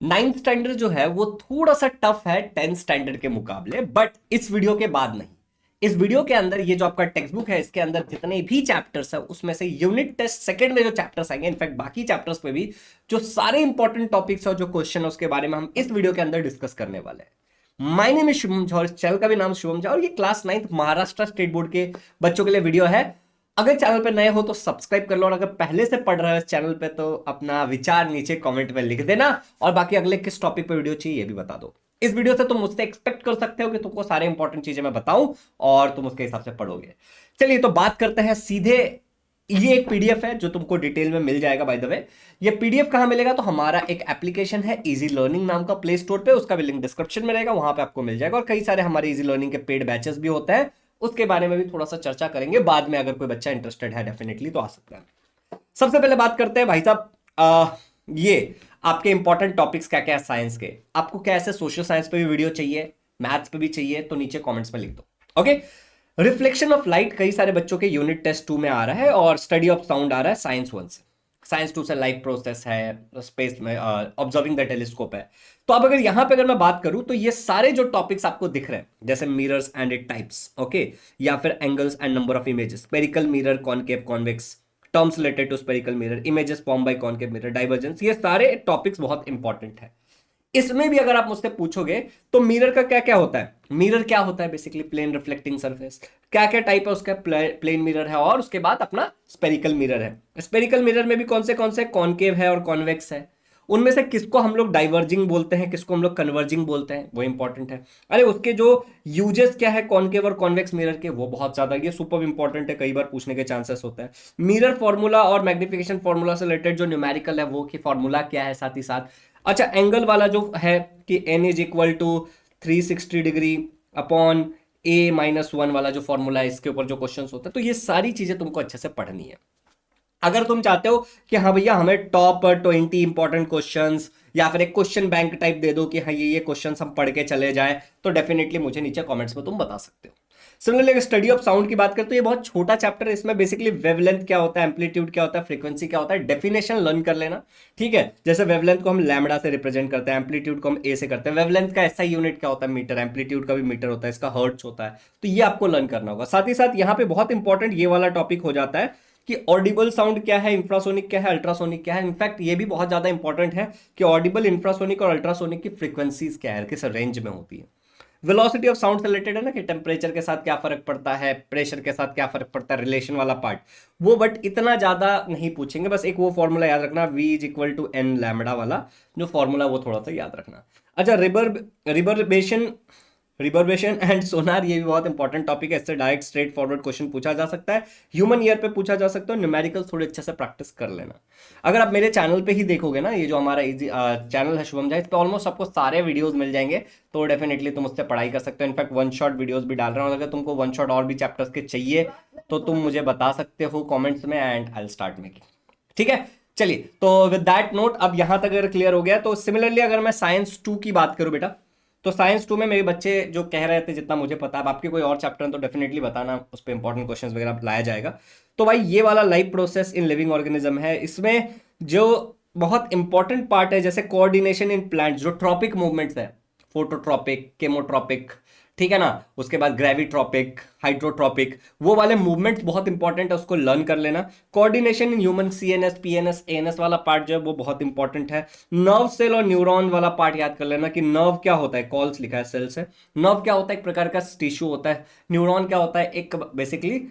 Ninth standard जो है वो थोड़ा सा टफ है 10th स्टैंडर्ड के मुकाबले, बट इस वीडियो के बाद नहीं। इस वीडियो के अंदर ये जो आपका टेक्स्ट बुक है इसके अंदर जितने भी चैप्टर्स है उसमें से यूनिट टेस्ट सेकंड में जो चैप्टर्स आएंगे, इनफैक्ट बाकी चैप्टर्स पे भी जो सारे इंपॉर्टेंट टॉपिक्स और जो क्वेश्चन है उसके बारे में हम इस वीडियो के अंदर डिस्कस करने वाले हैं। My name is Shubham Jha और इस चैनल का भी नाम शुभम झा और ये class 9th Maharashtra state board के बच्चों के लिए वीडियो है। अगर चैनल पे नए हो तो सब्सक्राइब कर लो और अगर पहले से पढ़ रहे हो इस चैनल पे तो अपना विचार नीचे कमेंट में लिख देना और बाकी अगले किस टॉपिक पे वीडियो चाहिए ये भी बता दो। इस वीडियो से तुम मुझसे एक्सपेक्ट कर सकते हो कि तुमको सारे इंपॉर्टेंट चीजें मैं बताऊं और तुम उसके हिसाब से पढ़ोगे। चलिए तो बात करते हैं सीधे। ये एक पीडीएफ है जो तुमको डिटेल में मिल जाएगा। बाय द वे ये पीडीएफ कहां मिलेगा, तो हमारा एक एप्लीकेशन है इजी लर्निंग नाम का प्ले स्टोर पे, उसका भी लिंक डिस्क्रिप्शन में रहेगा, वहां पे आपको मिल जाएगा। और कई सारे हमारे इजी लर्निंग के पेड बैचेस भी होते हैं, उसके बारे में भी थोड़ा सा चर्चा करेंगे बाद में। अगर कोई बच्चा इंटरेस्टेड है डेफिनेटली तो आ सकता है। सबसे पहले बात करते हैं भाई साहब, ये आपके इंपॉर्टेंट टॉपिक्स क्या क्या है साइंस के। आपको क्या ऐसे सोशल साइंस पे भी वीडियो चाहिए, मैथ्स पे भी चाहिए, तो नीचे कमेंट्स में लिख दो। ओके, रिफ्लेक्शन ऑफ लाइट कई सारे बच्चों के यूनिट टेस्ट 2 में आ रहा है और स्टडी ऑफ साउंड आ रहा है साइंस 1 से। साइंस 2 से लाइट प्रोसेस है, स्पेस में ऑब्जर्विंग द टेलीस्कोप है। तो अब अगर यहां पे अगर मैं बात करूं तो ये सारे जो टॉपिक्स आपको दिख रहे हैं जैसे mirrors and it types, okay, या फिर angles and number of images, spherical mirror, concave, convex, terms related to spherical mirror, images form by concave mirror, divergence, ये सारे टॉपिक्स बहुत इंपॉर्टेंट है। इसमें भी अगर आप मुझसे पूछोगे तो मिरर का क्या क्या होता है, मिरर क्या होता है बेसिकली प्लेन रिफ्लेक्टिंग सरफेस, क्या क्या टाइप है उसका, प्लेन मिरर है और उसके बाद अपना स्पेरिकल मिरर है। स्पेरिकल मिरर में भी कौन से कॉनकेव है और कॉन्वेक्स है, उनमें से किसको हम लोग डाइवर्जिंग बोलते हैं, किसको हम लोग कन्वर्जिंग बोलते हैं, वो इंपॉर्टेंट है। अरे उसके जो यूजेस क्या है कॉनकेव और कॉन्वेक्स मिरर के, वो बहुत ज्यादा, ये सुपर इंपॉर्टेंट है, कई बार पूछने के चांसेस होता है। मिरर फॉर्मूला और मैग्निफिकेशन फॉर्मूला से रिलेटेड जो न्यूमेरिकल है वो कि फॉर्मूला क्या है, साथ ही साथ अच्छा एंगल वाला जो है कि n is equal to 360 degree upon A-1 वाला जो फॉर्मूला है, इसके ऊपर जो क्वेश्चन होता है, तो ये सारी चीजें तुमको अच्छे से पढ़नी है। अगर तुम चाहते हो कि हाँ भैया हमें टॉप 20 इंपॉर्टेंट क्वेश्चंस या फिर एक क्वेश्चन बैंक टाइप दे दो कि हाँ ये क्वेश्चंस हम पढ़ के चले जाएं, तो डेफिनेटली मुझे नीचे कमेंट्स में तुम बता सकते हो। सिमिलरली अगर स्टडी ऑफ साउंड की बात करें तो ये बहुत छोटा चैप्टर है, इसमें बेसिकली वेवलेंथ क्या होता है, एम्पलीट्यूड क्या होता है, फ्रीक्वेंसी क्या होता है, डेफिनेशन लर्न कर लेना। ठीक है, जैसे वेवलेंथ को हम लैम्बडा से रिप्रेजेंट करते हैं, एम्पलीट्यूड को हम ए से करते हैं, वेवलेंथ का ऐसा यूनिट क्या होता है मीटर, एम्पलीट्यूड का भी मीटर होता है, इसका हर्ट्ज होता है, तो ये आपको लर्न करना होगा। साथ ही साथ यहाँ पे बहुत इंपॉर्टेंट ये वाला टॉपिक हो जाता है कि ऑडिबल साउंड क्या है, इंफ्रासोनिक क्या है, अल्ट्रासोनिक क्या है। इनफैक्ट ये भी बहुत ज्यादा इंपॉर्टेंट है कि ऑडिबल, इंफ्रासोनिक और अल्ट्रासोनिक की फ्रीक्वेंसीज क्या है, किस रेंज में होती है। वेलोसिटी ऑफ साउंड से रिलेटेड है ना कि टेम्परेचर के साथ क्या फर्क पड़ता है, प्रेशर के साथ क्या फर्क पड़ता है, रिलेशन वाला पार्ट वो, बट इतना ज्यादा नहीं पूछेंगे। बस एक वो फॉर्मूला याद रखना, V is equal to n lambda वाला जो फॉर्मूला, वो थोड़ा सा याद रखना। अच्छा, रिबर्बेशन, रिवर्बेशन एंड सोनार, ये भी बहुत इंपॉर्टेंट टॉपिक है, इससे डायरेक्ट स्ट्रेट फॉरवर्ड क्वेश्चन पूछा जा सकता है, ह्यूमन ईयर पे पूछा जा सकता है। न्यूमेरिकल थोड़े अच्छे से प्रैक्टिस कर लेना। अगर आप मेरे चैनल पे ही देखोगे ना, ये जो हमारा चैनल है शुभम झा, इस पे ऑलमोस्ट आपको सारे वीडियोस मिल जाएंगे, तो डेफिनेटली तुम उससे पढ़ाई कर सकते हो। इनफैक्ट वन शॉट वीडियोस भी डाल रहा हूँ, अगर तुमको वन शॉट और भी चैप्टर्स के चाहिए तो तुम मुझे बता सकते हो कॉमेंट्स में एंड आई स्टार्ट मेकिंग। ठीक है, चलिए तो विद दैट नोट अब यहां तक अगर क्लियर हो गया तो सिमिलरली अगर मैं साइंस 2 की बात करूं बेटा, तो साइंस 2 में मेरे बच्चे जो कह रहे थे, जितना मुझे पता है, अब आपके कोई और चैप्टर है तो डेफिनेटली बताना, उस पर इंपॉर्टेंट क्वेश्चंस वगैरह लाया जाएगा। तो भाई ये वाला life process in living organism है, इसमें जो बहुत इंपॉर्टेंट पार्ट है जैसे कोऑर्डिनेशन इन प्लांट्स, जो ट्रॉपिक मूवमेंट्स है, फोटोट्रॉपिक, केमोट्रॉपिक, ठीक है ना, उसके बाद ग्रेविट्रॉपिक, हाइड्रोट्रॉपिक, वो वाले मूवमेंट्स बहुत इंपॉर्टेंट है, उसको लर्न कर लेना। Coordination in human, CNS, PNS, ANS वाला पार्ट जो है वो बहुत इंपॉर्टेंट है। नर्व सेल और न्यूरॉन वाला पार्ट याद कर लेना कि नर्व क्या होता है, कॉल्स लिखा है सेल से, नर्व क्या होता है एक प्रकार का टिश्यू होता है, न्यूरॉन क्या होता है एक बेसिकली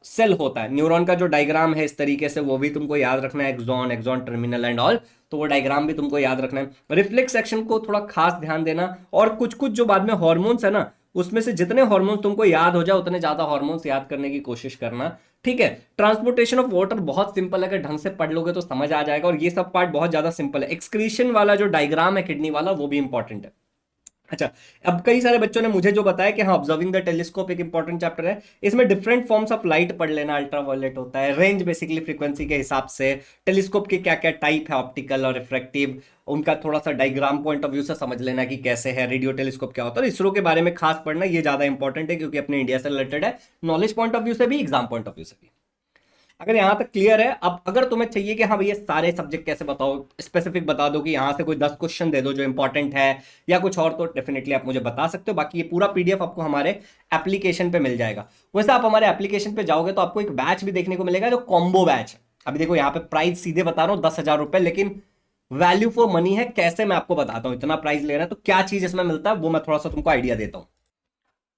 सेल होता है। न्यूरॉन का जो डायग्राम है इस तरीके से, वो भी तुमको याद रखना है, axon, axon terminal and all, तो वो डायग्राम भी तुमको याद रखना है। रिफ्लेक्स एक्शन को थोड़ा खास ध्यान देना, और कुछ कुछ जो बाद में हॉर्मोन्स है ना, उसमें से जितने हॉर्मोन्स तुमको याद हो जाए उतने ज्यादा हॉर्मोन्स याद करने की कोशिश करना। ठीक है, ट्रांसपोर्टेशन ऑफ वाटर बहुत सिंपल है, अगर ढंग से पढ़ लोगे तो समझ आ जाएगा, और ये सब पार्ट बहुत ज्यादा सिंपल है। एक्सक्रीशन वाला जो डायग्राम है किडनी वाला, वो भी इंपॉर्टेंट है। अच्छा, अब कई सारे बच्चों ने मुझे जो बताया कि हाँ ऑब्जर्विंग द टेलीस्कोप एक इंपॉर्टेंट चैप्टर है, इसमें डिफरेंट फॉर्म्स ऑफ लाइट पढ़ लेना, अल्ट्रावायलेट होता है, रेंज बेसिकली फ्रीक्वेंसी के हिसाब से, टेलीस्कोप के क्या क्या टाइप है, ऑप्टिकल और रिफ्रैक्टिव, उनका थोड़ा सा डायग्राम पॉइंट ऑफ व्यू से समझ लेना कि कैसे है, रेडियो टेलीस्कोप क्या होता है। इसरो के बारे में खास पढ़ना, ये ज्यादा इंपॉर्टेंट है क्योंकि अपने इंडिया से रिलेटेड है, नॉलेज पॉइंट ऑफ व्यू से भी, एग्जाम पॉइंट ऑफ व्यू से भी। अगर यहाँ तक क्लियर है, अब अगर तुम्हें चाहिए कि हाँ भैया सारे सब्जेक्ट कैसे बताओ, स्पेसिफिक बता दो कि यहाँ से कोई 10 क्वेश्चन दे दो जो इंपॉर्टेंट है या कुछ और, तो डेफिनेटली आप मुझे बता सकते हो। बाकी ये पूरा पीडीएफ आपको हमारे एप्लीकेशन पे मिल जाएगा। वैसे आप हमारे एप्लीकेशन पे जाओगे तो आपको एक बैच भी देखने को मिलेगा जो कॉम्बो बैच है। अभी देखो यहाँ पे प्राइस सीधे बता रहा हूँ 10,000 रुपए, लेकिन वैल्यू फॉर मनी है। कैसे, मैं आपको बताता हूँ। इतना प्राइस ले रहा है तो क्या चीज इसमें मिलता है वो मैं थोड़ा सा तुमको आइडिया देता हूँ,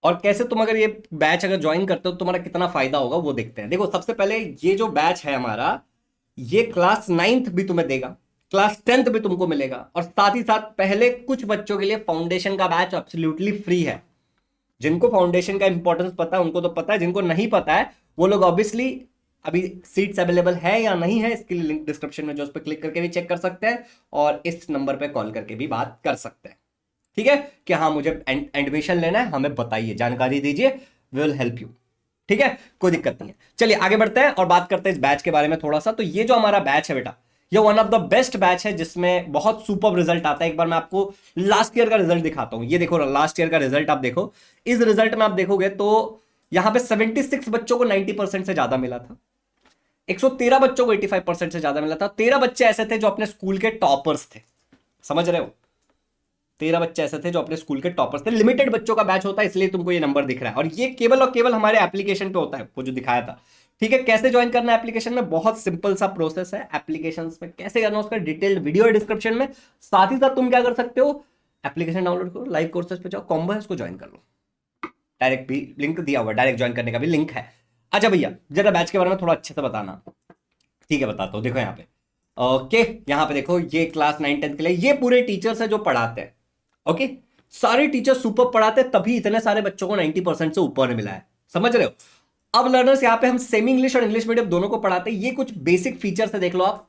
और कैसे तुम अगर ये बैच अगर ज्वाइन करते हो तो तुम्हारा कितना फायदा होगा वो देखते हैं। देखो सबसे पहले ये जो बैच है हमारा, ये क्लास 9th भी तुम्हें देगा, क्लास 10th भी तुमको मिलेगा, और साथ ही साथ पहले कुछ बच्चों के लिए फाउंडेशन का बैच एब्सोल्युटली फ्री है। जिनको फाउंडेशन का इंपॉर्टेंस पता है उनको तो पता है, जिनको नहीं पता है वो लोग ऑब्वियसली अभी सीट्स अवेलेबल है या नहीं है इसके लिए लिंक डिस्क्रिप्शन में जो उस पर क्लिक करके भी चेक कर सकते हैं, और इस नंबर पे कॉल करके भी बात कर सकते हैं। ठीक है, कि हाँ मुझे एडमिशन लेना है, हमें बताइए, जानकारी दीजिए, वी विल हेल्प यू। ठीक है, कोई दिक्कत नहीं है। चलिए आगे बढ़ते हैं और बात करते हैं इस बैच के बारे में थोड़ा सा। तो ये जो हमारा बैच है बेटा, ये one of the best batch है जिसमें बहुत सुपर रिजल्ट आता है। एक बार मैं आपको लास्ट ईयर का रिजल्ट दिखाता हूं। ये देखो लास्ट ईयर का रिजल्ट आप देखो। इस रिजल्ट में आप देखोगे तो यहां पे 76 बच्चों को 90% से ज्यादा मिला था, 113 बच्चों को 85% से ज्यादा मिला था। 13 बच्चे ऐसे थे जो अपने स्कूल के टॉपर्स थे, समझ रहे हो। 13 बच्चे ऐसे थे जो अपने स्कूल के टॉपर्स थे। लिमिटेड बच्चों का बैच होता है इसलिए तुमको ये नंबर दिख रहा है, और ये केवल और केवल हमारे एप्लीकेशन पे होता है, वो जो दिखाया था। ठीक है, कैसे ज्वाइन करना है एप्लीकेशन में, बहुत सिंपल सा प्रोसेस है। एप्लीकेशन में कैसे करना है उसका डिटेल्ड वीडियो है डिस्क्रिप्शन में। साथ ही साथ तुम क्या कर सकते हो, एप्लीकेशन डाउनलोड करो, लाइव कोर्सेज पे जाओ, कॉम्बो है उसको ज्वाइन कर लो। डायरेक्ट भी लिंक दिया हुआ, डायरेक्ट ज्वाइन करने का भी लिंक है। अच्छा भैया जरा बैच के बारे में थोड़ा अच्छे से बताना। ठीक है बताता हूँ, देखो यहाँ पे ओके, यहाँ पे देखो ये क्लास 9-10 के लिए ये पूरे टीचर्स है जो पढ़ाते हैं। ओके, सारे टीचर सुपर पढ़ाते हैं, तभी इतने सारे बच्चों को 90% से ऊपर मिला है, समझ रहे हो। अब लर्नर्स यहाँ पे हम सेमी इंग्लिश और इंग्लिश मीडियम दोनों को पढ़ाते हैं। ये कुछ बेसिक फीचर्स है, देख लो आप।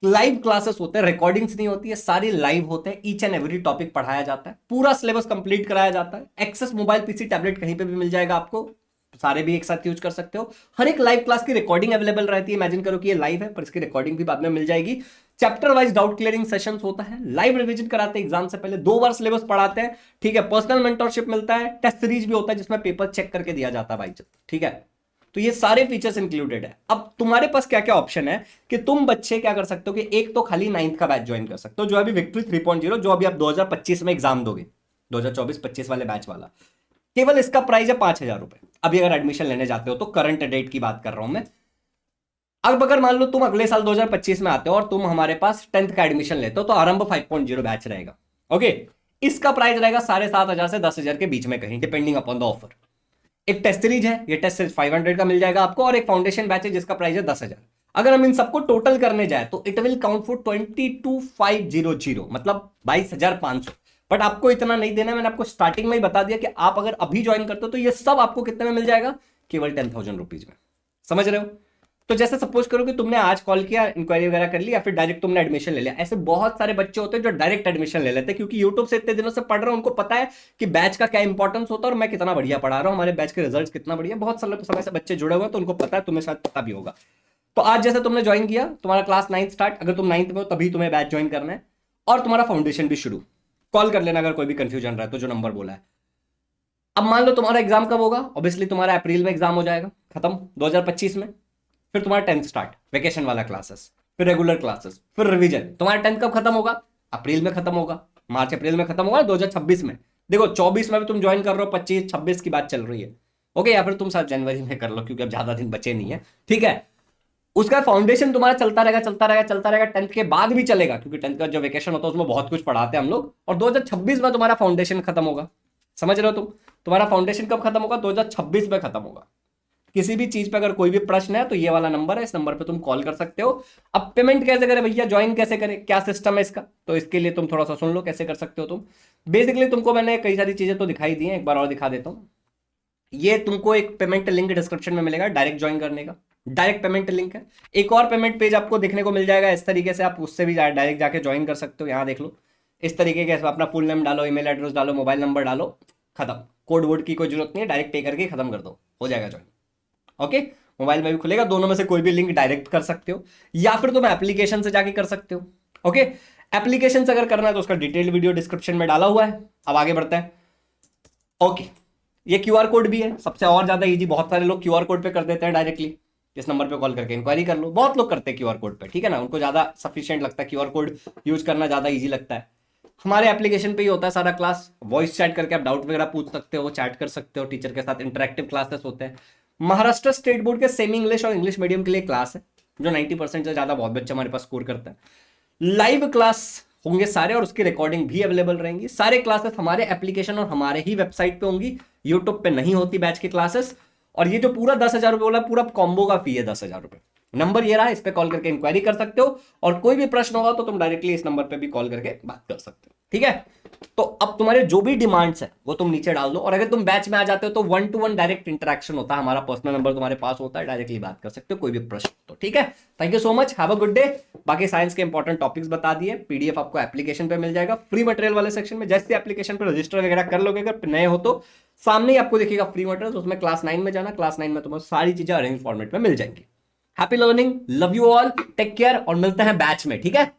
लाइव क्लासेस होते हैं, रिकॉर्डिंग्स नहीं होती है, सारी लाइव होते हैं। ईच एंड एवरी टॉपिक पढ़ाया जाता है, पूरा सिलेबस कंप्लीट कराया जाता है। एक्सेस मोबाइल पीसी टैबलेट कहीं पे भी मिल जाएगा आपको, सारे भी एक साथ यूज कर सकते हो। हर एक लाइव क्लास की रिकॉर्डिंग अवेलेबल रहती है। इमेजिन करो कि ये लाइव है पर इसकी रिकॉर्डिंग भी बाद में मिल जाएगी। Chapter wise doubt clearing sessions होता है, लाइव रिवीजन कराते हैं एग्जाम से पहले, 2 बार सिलेबस पढ़ाते हैं। ठीक है, पर्सनल मेंटरशिप मिलता है, टेस्ट सीरीज भी होता है जिसमें पेपर चेक करके दिया जाता है भाई। ठीक है, तो ये सारे फीचर्स इंक्लूडेड है। अब तुम्हारे पास क्या क्या ऑप्शन है कि तुम बच्चे क्या कर सकते हो कि एक तो खाली 9th का बैच ज्वाइन कर सकते हो, जो अभी विक्ट्री 3.0, जो अभी आप 2025 में एग्जाम दोगे, 2024-25 वाले बैच वाला। केवल इसका प्राइस है 5,000 रुपए। अभी अगर एडमिशन लेने जाते हो तो करंट डेट की बात कर रहा हूं मैं। अब अगर मान लो तुम अगले साल 2025 में आते हो और तुम हमारे पास 10th का एडमिशन लेते हो तो आरंभ 5.0 बैच रहेगा। ओके, इसका प्राइस रहेगा 7,500 से 10,000 के बीच में कहीं, डिपेंडिंग अपॉन द ऑफर। एक टेस्ट सीरीज है, ये टेस्ट सीरीज 500 का मिल जाएगा आपको, और एक फाउंडेशन बैच है जिसका प्राइस है 10,000। अगर हम इन सबको टोटल करने जाए तो इट विल काउंट फॉर 22,500, मतलब 22,500। बट आपको इतना नहीं देना, मैंने आपको स्टार्टिंग में ही बता दिया कि आप अगर अभी ज्वाइन करते हो तो ये सब आपको कितने में मिल जाएगा, केवल 10,000 रुपीज में, समझ रहे हो। तो जैसे सपोज करो कि तुमने आज कॉल किया, इंक्वायरी वगैरह कर ली, या फिर डायरेक्ट तुमने एडमिशन ले लिया। ऐसे बहुत सारे बच्चे होते हैं जो डायरेक्ट एडमिशन ले लेते हैं, क्योंकि यूट्यूब से इतने दिनों से पढ़ रहे हैं, उनको पता है कि बैच का क्या इंपॉर्टेंस होता है और मैं कितना बढ़िया पढ़ा रहा हूँ, हमारे बैच के रिजल्ट कितना बढ़िया। बहुत समय से बच्चे जुड़े हुए हैं तो उनको पता है, तुम्हें शायद पता भी होगा। तो आज जैसे तुमने ज्वाइन किया, तुम्हारा क्लास 9th स्टार्ट, अगर तुम 9th में हो तभी तुम्हें बैच ज्वाइन करना है, और तुम्हारा फाउंडेशन भी शुरू। कॉल कर लेना अगर कोई भी कंफ्यूजन रहा है तो, जो नंबर बोला है। अब मान लो तुम्हारा एग्जाम कब होगा, ऑब्वियसली तुम्हारा अप्रैल में एग्जाम हो जाएगा खत्म 2025 में। फिर तुम्हारा 10th स्टार्ट, वेकेशन वाला क्लासेस, फिर रेगुलर क्लासेस, फिर रिवीजन। तुम्हारा 10th कब खत्म होगा, अप्रैल में खत्म होगा, मार्च अप्रैल में खत्म होगा 2026 में। देखो 24 में भी तुम ज्वाइन कर रहे हो, 25-26 की बात चल रही है। ओके, या फिर तुम शायद जनवरी में कर लो क्योंकि अब ज्यादा दिन बचे नहीं है। ठीक है, उसका फाउंडेशन तुम्हारा चलता रहेगा चलता रहेगा चलता रहेगा, 10th के बाद भी चलेगा, क्योंकि 10th का जो वेकेशन होता है उसमें बहुत कुछ पढ़ाते हैं हम लोग। और 2026 में तुम्हारा फाउंडेशन खत्म होगा, समझ रहे हो तुम। तुम्हारा फाउंडेशन कब खत्म होगा, 2026 में खत्म होगा। किसी भी चीज पे अगर कोई भी प्रश्न है तो ये वाला नंबर है, इस नंबर पे तुम कॉल कर सकते हो। अब पेमेंट कैसे करें भैया, ज्वाइन कैसे करें, क्या सिस्टम है इसका, तो इसके लिए तुम थोड़ा सा सुन लो कैसे कर सकते हो तुम। बेसिकली तुमको मैंने कई सारी चीजें तो दिखाई दी हैं, एक बार और दिखा देता हूँ। ये तुमको एक पेमेंट लिंक डिस्क्रिप्शन में मिलेगा डायरेक्ट ज्वाइन करने का, डायरेक्ट पेमेंट लिंक है। एक और पेमेंट पेज आपको देखने को मिल जाएगा इस तरीके से, आप उससे भी डायरेक्ट जाके ज्वाइन कर सकते हो। यहाँ देख लो इस तरीके के, अपना फुल नेम डालो, ईमेल एड्रेस डालो, मोबाइल नंबर डालो, खत्म। कोड वोड की कोई जरूरत नहीं है, डायरेक्ट पे करके खत्म कर दो, हो जाएगा ज्वाइन। ओके, मोबाइल में भी खुलेगा, दोनों में से कोई भी लिंक डायरेक्ट कर सकते हो, या फिर तुम एप्लीकेशन से जाके कर सकते हो। ओके, एप्लीकेशन से अगर करना है तो उसका डिटेल्ड वीडियो डिस्क्रिप्शन में डाला हुआ है। अब आगे बढ़ते हैं। ओके, ये क्यूआर कोड भी है, सबसे और ज्यादा इजी, बहुत सारे लोग क्यूआर कोड पे कर देते हैं डायरेक्टली। इस नंबर पे कॉल करके इंक्वायरी कर लो। बहुत लोग करते हैं क्यूआर कोड पे, ठीक है ना, उनको ज्यादा सफिशिएंट लगता है, क्यूआर कोड यूज करना ज्यादा इजी लगता है। हमारे एप्लीकेशन पे ही होता है सारा क्लास, वॉइस चैट करके आप डाउट वगैरह पूछ सकते हो, चैट कर सकते हो, टीचर के साथ इंटरेक्टिव क्लासेस होते हैं। महाराष्ट्र स्टेट बोर्ड के सेमी इंग्लिश और इंग्लिश मीडियम के लिए क्लास है, जो 90% से ज्यादा बहुत बच्चे हमारे पास स्कोर करते हैं। लाइव क्लास होंगे सारे, और उसकी रिकॉर्डिंग भी अवेलेबल रहेंगी। सारे क्लासेस हमारे एप्लीकेशन और हमारे ही वेबसाइट पे होंगी, यूट्यूब पे नहीं होती बैच की क्लासेस। और ये जो पूरा 10,000 रुपए बोला, पूरा कॉम्बो का फी है 10,000 रुपए। नंबर ये रहा, इस पे कॉल करके इंक्वायरी कर सकते हो, और कोई भी प्रश्न होगा तो तुम डायरेक्टली इस नंबर पे भी कॉल करके बात कर सकते हो, ठीक है। तो अब तुम्हारे जो भी डिमांड्स है वो तुम नीचे डाल दो, और अगर तुम बैच में आ जाते हो तो 1-to-1 डायरेक्ट इंटरेक्शन होता है, हमारा पर्सनल नंबर तुम्हारे पास होता है, डायरेक्टली बात कर सकते हो कोई भी प्रश्न तो, ठीक है। Thank you so much, have a good day. बाकी साइंस के इंपॉर्टेंट टॉपिक्स बता दिए, पीडीएफ आपको एप्लीकेशन पे मिल जाएगा, फ्री मटेरियल वाले सेक्शन में। जैसे एप्लीकेशन पे रजिस्टर वगैरह कर लोगे, अगर नए हो तो सामने ही आपको दिखेगा फ्री मटेरियल, उसमें क्लास 9 में जाना, क्लास 9 में तुम्हें सारी चीजें अरेंज फॉर्मेट में मिल जाएंगी। Happy learning, love you all, take care, और मिलते हैं बैच में, ठीक है।